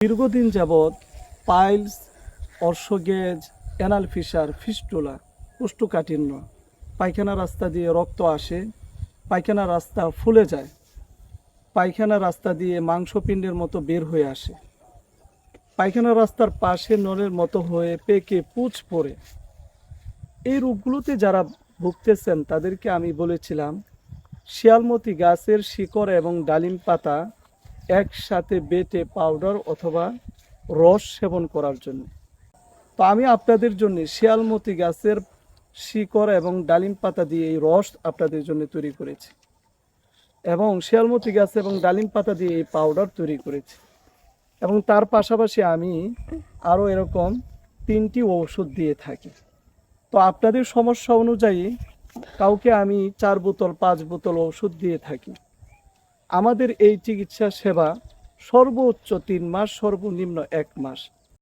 দীর্ঘদিন যাবৎ piles, অর্শগেজ, anal Fischer, fistula, কোষ্ঠকাঠিন্য, পায়খানা রাস্তা দিয়ে রক্ত আসে, পায়খানা রাস্তা ফুলে যায়, পায়খানা রাস্তা দিয়ে মাংসপিণ্ডের মতো বের হয়ে আসে, পায়খানা রাস্তার পাশে নলের মতো হয়ে পেকে পুঁজ পড়ে। এই রোগগুলোতে যারা ভুগতেছেন তাদেরকে আমি বলেছিলাম শিয়ালমতি গাছের শিকড় এবং ডালিম পাতা একসাথে বেটে পাউডার অথবা রস সেবন করার জন্য। তো আমি আপনাদের জন্য শিয়ালমতি গাছের শিকড় এবং ডালিম পাতা দিয়ে এই রস আপনাদের জন্য তৈরি করেছি এবং শিয়ালমতি গাছ এবং ডালিম পাতা দিয়ে এই পাউডার তৈরি করেছি এবং তার পাশাপাশি আমি আরও এরকম 3টি ঔষধ দিয়ে থাকি। তো আপনাদের সমস্যা অনুযায়ী কাউকে আমি 4 বোতল 5 বোতল ওষুধ দিয়ে থাকি। আমাদের এই চিকিৎসা সেবা সর্বোচ্চ 3 মাস, সর্বনিম্ন 1 মাস।